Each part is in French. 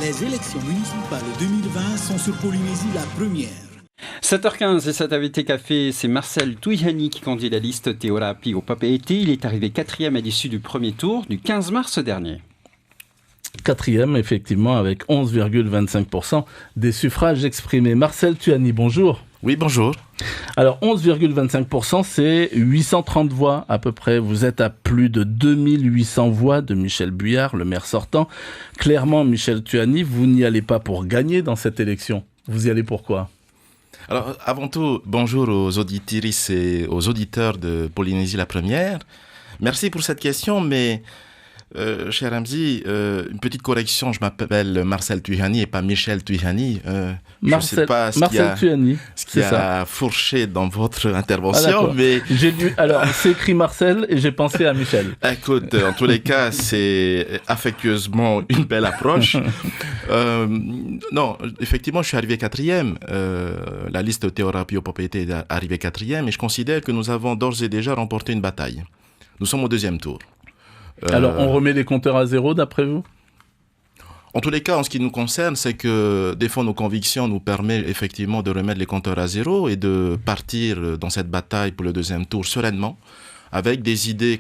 Les élections municipales 2020 sont sur Polynésie la première. 7h15 et cet invité café, c'est Marcel Touihani qui conduit la liste Te Ora Api au Papeete. Il est arrivé 4e à l'issue du premier tour du 15 mars dernier. 4e, effectivement, avec 11,25% des suffrages exprimés. Marcel Touihani, bonjour. Oui, bonjour. Alors, 11,25%, c'est 830 voix à peu près. Vous êtes à plus de 2800 voix de Michel Buyard, le maire sortant. Clairement, Michel Touihani, vous n'y allez pas pour gagner dans cette élection. Vous y allez pour quoi ? Alors, avant tout, bonjour aux auditrices et aux auditeurs de Polynésie la Première. Merci pour cette question, mais cher Ramzi, une petite correction, je m'appelle Marcel Touihani et pas Michel Touihani. Je ne sais pas ce qui a fourché dans votre intervention, mais... J'ai lu, alors c'est écrit Marcel et j'ai pensé à Michel. Écoute, en tous les cas, c'est affectueusement une belle approche. Non, effectivement, je suis arrivé 4e. La liste Te Ora Api au Papeete est arrivée 4e et je considère que nous avons d'ores et déjà remporté une bataille. Nous sommes au 2e tour. Alors, on remet les compteurs à zéro, d'après vous ? En tous les cas, en ce qui nous concerne, c'est que des fois, nos convictions nous permettent effectivement de remettre les compteurs à zéro et de partir dans cette bataille pour le 2e tour sereinement, avec des idées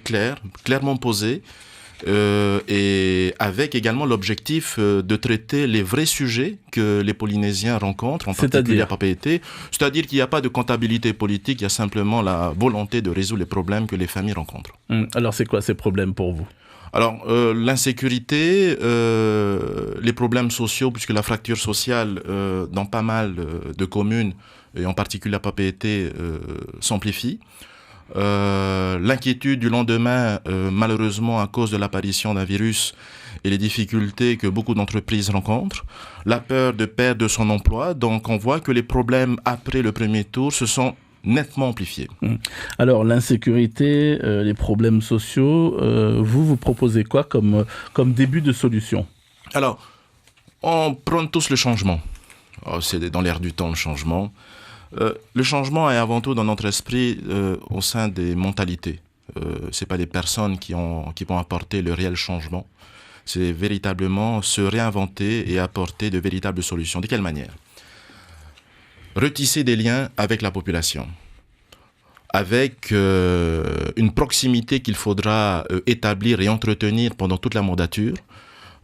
clairement posées, et avec également l'objectif de traiter les vrais sujets que les Polynésiens rencontrent, en particulier à Papeete. C'est-à-dire qu'il n'y a pas de comptabilité politique, il y a simplement la volonté de résoudre les problèmes que les familles rencontrent. Alors c'est quoi ces problèmes pour vous ? Alors, l'insécurité, les problèmes sociaux, puisque la fracture sociale dans pas mal de communes, et en particulier à Papeete, s'amplifie. L'inquiétude du lendemain, malheureusement à cause de l'apparition d'un virus et les difficultés que beaucoup d'entreprises rencontrent, la peur de perdre son emploi, donc on voit que les problèmes après le premier tour se sont nettement amplifiés. Alors l'insécurité, les problèmes sociaux, vous proposez quoi comme début de solution ? Alors, on prône tous le changement. C'est dans l'air du temps le changement. Le changement est avant tout dans notre esprit au sein des mentalités. C'est pas les personnes qui vont apporter le réel changement. C'est véritablement se réinventer et apporter de véritables solutions. De quelle manière ? Retisser des liens avec la population, avec une proximité qu'il faudra établir et entretenir pendant toute la mandature,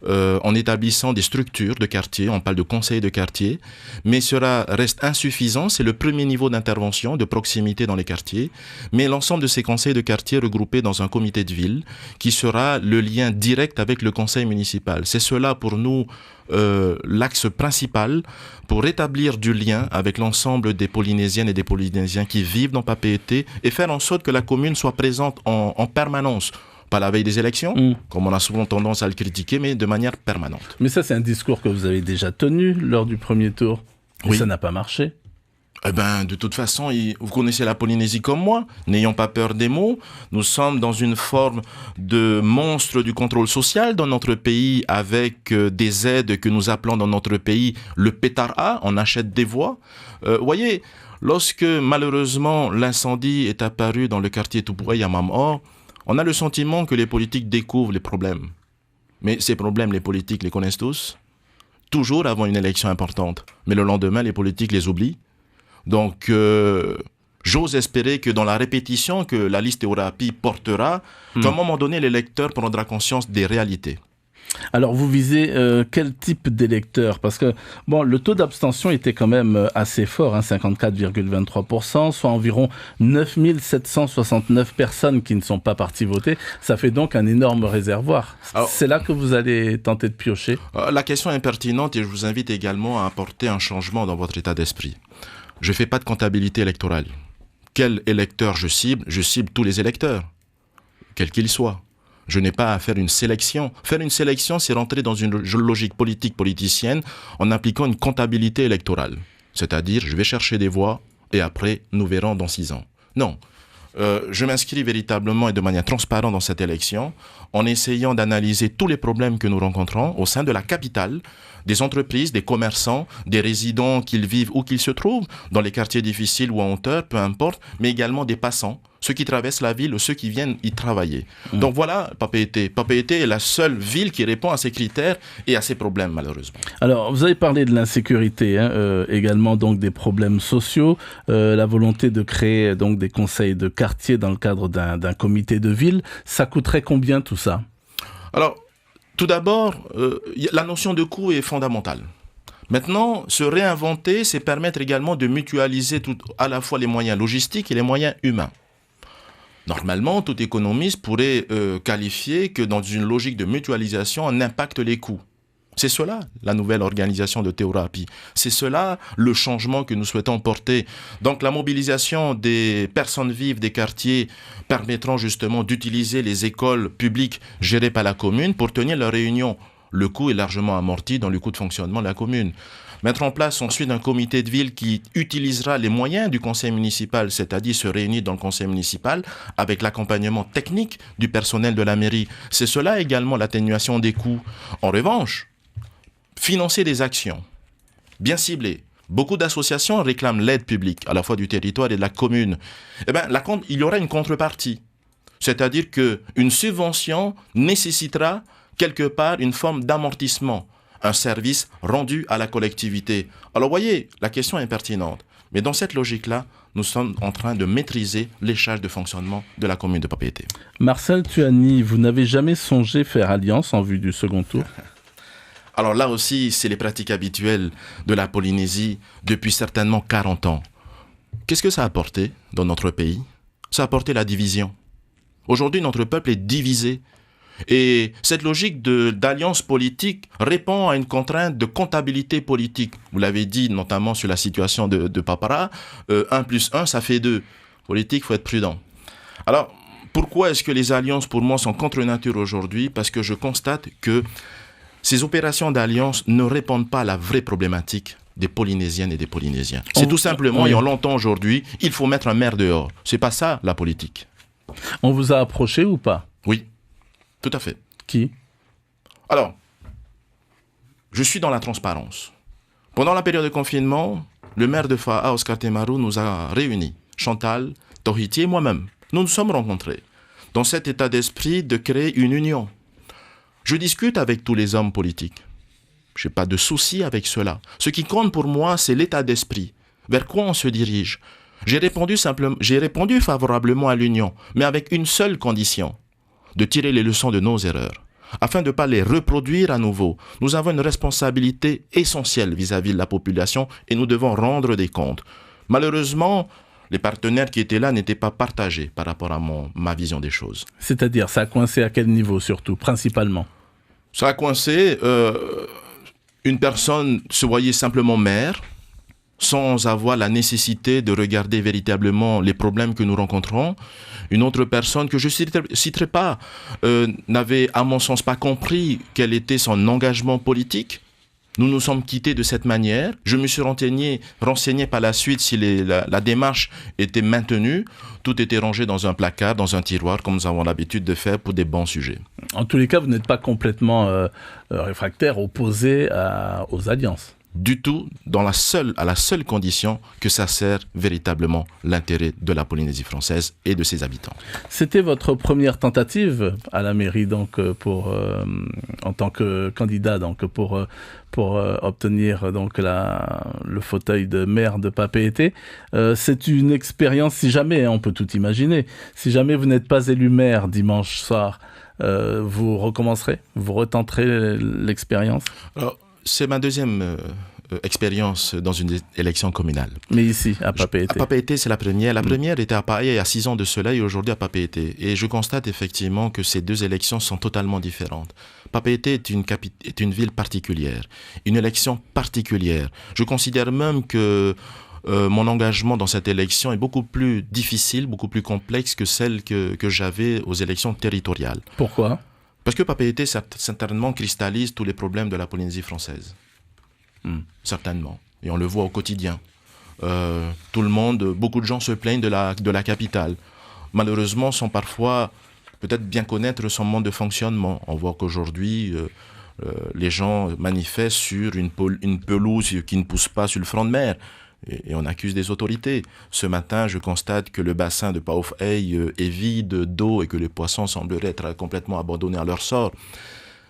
en établissant des structures de quartier, on parle de conseils de quartier, mais cela reste insuffisant, c'est le premier niveau d'intervention, de proximité dans les quartiers, mais l'ensemble de ces conseils de quartier regroupés dans un comité de ville qui sera le lien direct avec le conseil municipal. C'est cela pour nous l'axe principal pour rétablir du lien avec l'ensemble des Polynésiennes et des Polynésiens qui vivent dans Papeete et faire en sorte que la commune soit présente en permanence. Pas la veille des élections, comme on a souvent tendance à le critiquer, mais de manière permanente. Mais ça, c'est un discours que vous avez déjà tenu lors du premier tour. Et oui. Ça n'a pas marché. Eh ben, de toute façon, vous connaissez la Polynésie comme moi. N'ayons pas peur des mots. Nous sommes dans une forme de monstre du contrôle social dans notre pays avec des aides que nous appelons dans notre pays le pétard A. On achète des voix. Voyez, lorsque malheureusement l'incendie est apparu dans le quartier Tupuai à Mamor, on a le sentiment que les politiques découvrent les problèmes. Mais ces problèmes, les politiques les connaissent tous, toujours avant une élection importante. Mais le lendemain, les politiques les oublient. Donc, j'ose espérer que dans la répétition que la liste Te Ora Api portera, qu'à un moment donné, l'électeur prendra conscience des réalités. Alors, vous visez quel type d'électeur ? Parce que, bon, le taux d'abstention était quand même assez fort, 54,23%, soit environ 9769 personnes qui ne sont pas parties voter. Ça fait donc un énorme réservoir. Alors, c'est là que vous allez tenter de piocher ? La question est pertinente et je vous invite également à apporter un changement dans votre état d'esprit. Je ne fais pas de comptabilité électorale. Quel électeur je cible ? Je cible tous les électeurs, quels qu'ils soient. Je n'ai pas à faire une sélection. Faire une sélection, c'est rentrer dans une logique politicienne en appliquant une comptabilité électorale. C'est-à-dire, je vais chercher des voix et après, nous verrons dans 6 ans. Non. Je m'inscris véritablement et de manière transparente dans cette élection en essayant d'analyser tous les problèmes que nous rencontrons au sein de la capitale, des entreprises, des commerçants, des résidents qu'ils vivent où qu'ils se trouvent, dans les quartiers difficiles ou en hauteur, peu importe, mais également des passants ceux qui traversent la ville ou ceux qui viennent y travailler. Donc voilà Papeete. Papeete est la seule ville qui répond à ces critères et à ces problèmes, malheureusement. Alors, vous avez parlé de l'insécurité, également donc des problèmes sociaux, la volonté de créer donc des conseils de quartier dans le cadre d'un comité de ville. Ça coûterait combien tout ça? Alors, tout d'abord, la notion de coût est fondamentale. Maintenant, se réinventer, c'est permettre également de mutualiser à la fois les moyens logistiques et les moyens humains. Normalement, tout économiste pourrait qualifier que dans une logique de mutualisation, on impacte les coûts. C'est cela, la nouvelle organisation de Teurapi. C'est cela, le changement que nous souhaitons porter. Donc, la mobilisation des personnes vives des quartiers permettront justement d'utiliser les écoles publiques gérées par la commune pour tenir leurs réunions. Le coût est largement amorti dans le coût de fonctionnement de la commune. Mettre en place ensuite un comité de ville qui utilisera les moyens du conseil municipal, c'est-à-dire se réunir dans le conseil municipal avec l'accompagnement technique du personnel de la mairie. C'est cela également l'atténuation des coûts. En revanche, financer des actions bien ciblées. Beaucoup d'associations réclament l'aide publique, à la fois du territoire et de la commune. Eh bien, il y aura une contrepartie. C'est-à-dire qu'une subvention nécessitera quelque part une forme d'amortissement, un service rendu à la collectivité. Alors, voyez, la question est pertinente. Mais dans cette logique-là, nous sommes en train de maîtriser les charges de fonctionnement de la commune de Papeete. Marcel Tuani, vous n'avez jamais songé faire alliance en vue du second tour? Alors là aussi, c'est les pratiques habituelles de la Polynésie depuis certainement 40 ans. Qu'est-ce que ça a apporté dans notre pays? Ça a apporté la division. Aujourd'hui, notre peuple est divisé. Et cette logique d'alliance politique répond à une contrainte de comptabilité politique. Vous l'avez dit notamment sur la situation de Papara, 1 + 1, ça fait 2. Politique, il faut être prudent. Alors, pourquoi est-ce que les alliances pour moi sont contre nature aujourd'hui? Parce que je constate que ces opérations d'alliance ne répondent pas à la vraie problématique des Polynésiennes et des Polynésiens. C'est tout simplement, et on l'entend aujourd'hui, il faut mettre un maire dehors. C'est pas ça la politique. On vous a approché ou pas? Oui. Tout à fait. Qui? Alors, je suis dans la transparence. Pendant la période de confinement, le maire de Fa'a, Oscar Temaru, nous a réunis. Chantal, Tohiti et moi-même. Nous nous sommes rencontrés dans cet état d'esprit de créer une union. Je discute avec tous les hommes politiques. Je n'ai pas de souci avec cela. Ce qui compte pour moi, c'est l'état d'esprit. Vers quoi on se dirige? J'ai répondu favorablement à l'union, mais avec une seule condition: de tirer les leçons de nos erreurs, afin de ne pas les reproduire à nouveau. Nous avons une responsabilité essentielle vis-à-vis de la population et nous devons rendre des comptes. Malheureusement, les partenaires qui étaient là n'étaient pas partagés par rapport à ma vision des choses. C'est-à-dire, ça a coincé à quel niveau surtout, principalement? Ça a coincé, une personne se voyait simplement maire, sans avoir la nécessité de regarder véritablement les problèmes que nous rencontrons. Une autre personne que je ne citerai pas n'avait, à mon sens, pas compris quel était son engagement politique. Nous nous sommes quittés de cette manière. Je me suis renseigné par la suite si la démarche était maintenue. Tout était rangé dans un placard, dans un tiroir, comme nous avons l'habitude de faire pour des bons sujets. En tous les cas, vous n'êtes pas complètement réfractaire, opposé aux alliances? Du tout, à la seule condition que ça sert véritablement l'intérêt de la Polynésie française et de ses habitants. C'était votre première tentative à la mairie, donc en tant que candidat, donc pour obtenir donc le fauteuil de maire de Papeete. C'est une expérience, si jamais, on peut tout imaginer, si jamais vous n'êtes pas élu maire dimanche soir, vous recommencerez, vous retenterez l'expérience? Alors, c'est ma deuxième expérience dans une élection communale. Mais ici, à Papeete? À Papeete, c'est la première. La première était à Paia il y a 6 ans de cela et aujourd'hui à Papeete. Et je constate effectivement que ces deux élections sont totalement différentes. Papeete est une ville particulière, une élection particulière. Je considère même que mon engagement dans cette élection est beaucoup plus difficile, beaucoup plus complexe que celle que j'avais aux élections territoriales. Pourquoi? Parce que Papeete certainement cristallise tous les problèmes de la Polynésie française. Certainement. Et on le voit au quotidien. Beaucoup de gens se plaignent de la capitale. Malheureusement, sans parfois peut-être bien connaître son mode de fonctionnement. On voit qu'aujourd'hui, les gens manifestent sur une pelouse qui ne pousse pas sur le front de mer. Et on accuse des autorités. Ce matin, je constate que le bassin de Paof-Hey est vide d'eau et que les poissons sembleraient être complètement abandonnés à leur sort.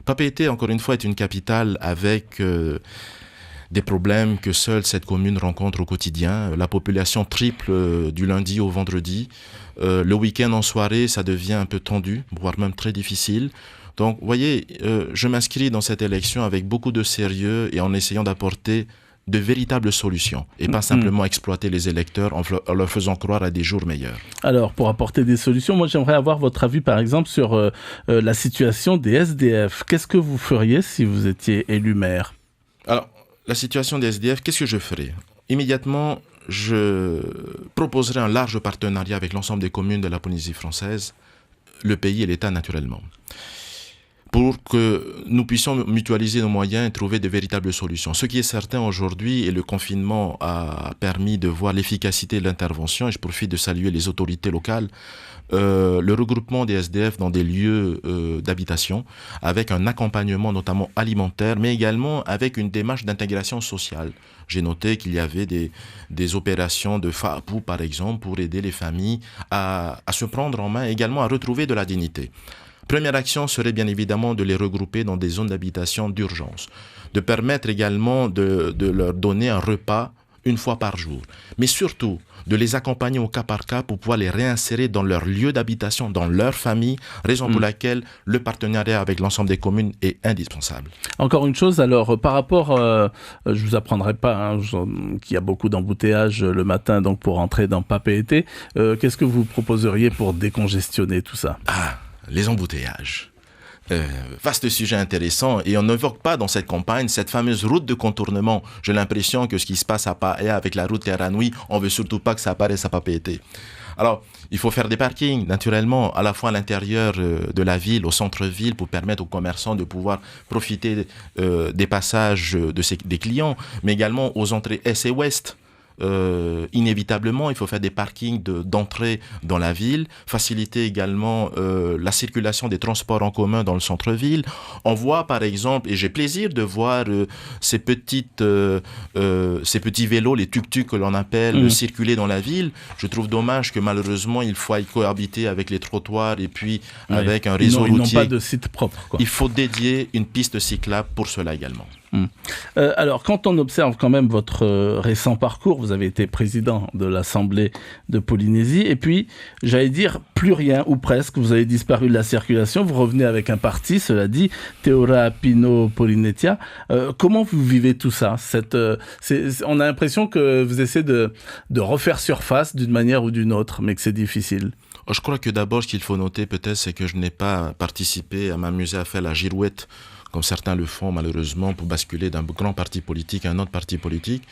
Papeete, encore une fois, est une capitale avec des problèmes que seule cette commune rencontre au quotidien. La population triple du lundi au vendredi. Le week-end en soirée, ça devient un peu tendu, voire même très difficile. Donc, vous voyez, je m'inscris dans cette élection avec beaucoup de sérieux et en essayant d'apporter de véritables solutions et pas simplement exploiter les électeurs en leur faisant croire à des jours meilleurs. Alors, pour apporter des solutions, moi j'aimerais avoir votre avis par exemple sur la situation des SDF. Qu'est-ce que vous feriez si vous étiez élu maire ? Alors, la situation des SDF, qu'est-ce que je ferais ? Immédiatement, je proposerai un large partenariat avec l'ensemble des communes de la Polynésie française, le pays et l'État naturellement, pour que nous puissions mutualiser nos moyens et trouver de véritables solutions. Ce qui est certain aujourd'hui, et le confinement a permis de voir l'efficacité de l'intervention, et je profite de saluer les autorités locales, le regroupement des SDF dans des lieux d'habitation, avec un accompagnement notamment alimentaire, mais également avec une démarche d'intégration sociale. J'ai noté qu'il y avait des opérations de FAPU, par exemple, pour aider les familles à se prendre en main, et également à retrouver de la dignité. Première action serait bien évidemment de les regrouper dans des zones d'habitation d'urgence, de permettre également de leur donner un repas une fois par jour, mais surtout de les accompagner au cas par cas pour pouvoir les réinsérer dans leur lieu d'habitation, dans leur famille, raison pour laquelle le partenariat avec l'ensemble des communes est indispensable. Encore une chose, alors par rapport, je vous apprendrai pas qu'il y a beaucoup d'embouteillages le matin donc pour entrer dans Papeete, qu'est-ce que vous proposeriez pour décongestionner tout ça ? Les embouteillages. Vaste sujet intéressant, et on n'évoque pas dans cette campagne cette fameuse route de contournement. J'ai l'impression que ce qui se passe à Paea avec la route Teranui, on veut surtout pas que ça apparaisse à Papeete. Alors, il faut faire des parkings, naturellement, à la fois à l'intérieur de la ville, au centre-ville, pour permettre aux commerçants de pouvoir profiter des passages des clients, mais également aux entrées Est et Ouest. Inévitablement, il faut faire des parkings d'entrée dans la ville, faciliter également la circulation des transports en commun dans le centre-ville. On voit par exemple, et j'ai plaisir de voir ces petits vélos, les tuk-tuk que l'on appelle, circuler dans la ville. Je trouve dommage que malheureusement il faut y cohabiter avec les trottoirs et puis avec un réseau routier. Ils n'ont pas de site propre, quoi. Il faut dédier une piste cyclable pour cela également. Alors, quand on observe quand même votre récent parcours, vous avez été président de l'Assemblée de Polynésie, et puis, j'allais dire, plus rien, ou presque, vous avez disparu de la circulation, vous revenez avec un parti, cela dit, Te Ora Pino Polynetia. Comment vous vivez tout ça ? On a l'impression que vous essayez de refaire surface d'une manière ou d'une autre, mais que c'est difficile. Je crois que d'abord, ce qu'il faut noter peut-être, c'est que je n'ai pas participé à m'amuser à faire la girouette, comme certains le font malheureusement, pour basculer d'un grand parti politique à un autre parti politique.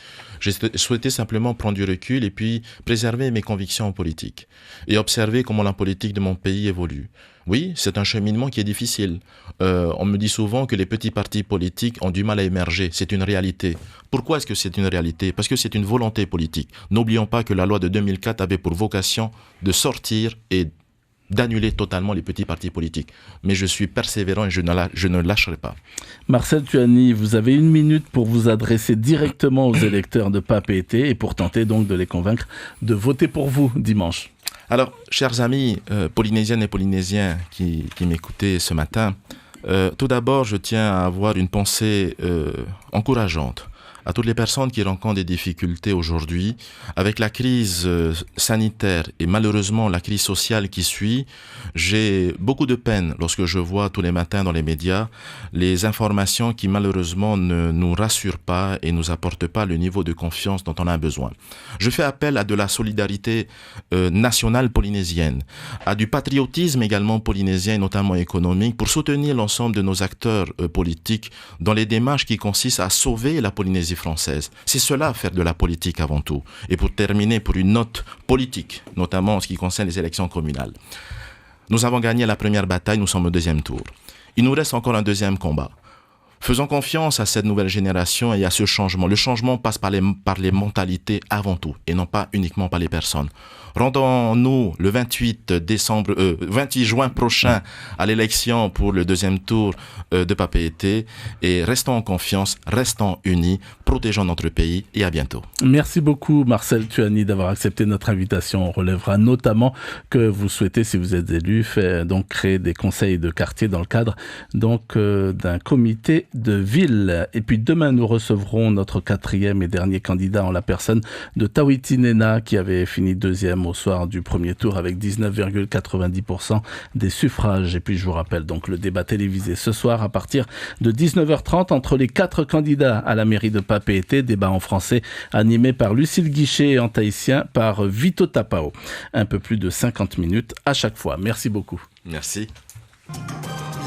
J'ai souhaité simplement prendre du recul et puis préserver mes convictions en politique et observer comment la politique de mon pays évolue. Oui, c'est un cheminement qui est difficile. On me dit souvent que les petits partis politiques ont du mal à émerger. C'est une réalité. Pourquoi est-ce que c'est une réalité ? Parce que c'est une volonté politique. N'oublions pas que la loi de 2004 avait pour vocation de sortir et d'annuler totalement les petits partis politiques. Mais je suis persévérant et je ne lâcherai pas. Marcel Tuani, vous avez 1 minute pour vous adresser directement aux électeurs de Papeete et pour tenter donc de les convaincre de voter pour vous dimanche. Alors, chers amis polynésiennes et polynésiens qui m'écoutez ce matin, tout d'abord, je tiens à avoir une pensée encourageante à toutes les personnes qui rencontrent des difficultés aujourd'hui. Avec la crise sanitaire et malheureusement la crise sociale qui suit, j'ai beaucoup de peine lorsque je vois tous les matins dans les médias les informations qui malheureusement ne nous rassurent pas et nous apportent pas le niveau de confiance dont on a besoin. Je fais appel à de la solidarité nationale polynésienne, à du patriotisme également polynésien et notamment économique pour soutenir l'ensemble de nos acteurs politiques dans les démarches qui consistent à sauver la Polynésie française. C'est cela, faire de la politique avant tout. Et pour terminer, pour une note politique, notamment en ce qui concerne les élections communales. Nous avons gagné la première bataille, nous sommes au 2e tour. Il nous reste encore un 2e combat. Faisons confiance à cette nouvelle génération et à ce changement. Le changement passe par les mentalités avant tout et non pas uniquement par les personnes. Rendons-nous le 28 juin prochain à l'élection pour le deuxième tour de Papeete et restons en confiance, restons unis, protégeons notre pays et à bientôt. Merci beaucoup Marcel Tuani d'avoir accepté notre invitation. On relèvera notamment que vous souhaitez, si vous êtes élu, donc créer des conseils de quartier dans le cadre d'un comité de ville. Et puis demain, nous recevrons notre 4e et dernier candidat en la personne de Tawiti Nena qui avait fini 2e au soir du premier tour avec 19,90% des suffrages. Et puis je vous rappelle donc le débat télévisé ce soir à partir de 19h30 entre les 4 candidats à la mairie de Papeete, débat en français animé par Lucille Guichet et en tahitien par Vito Tapao. Un peu plus de 50 minutes à chaque fois. Merci beaucoup. Merci.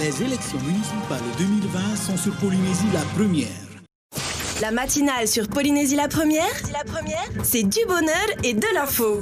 Les élections municipales 2020 sont sur Polynésie la première. La matinale sur Polynésie la première, c'est du bonheur et de l'info.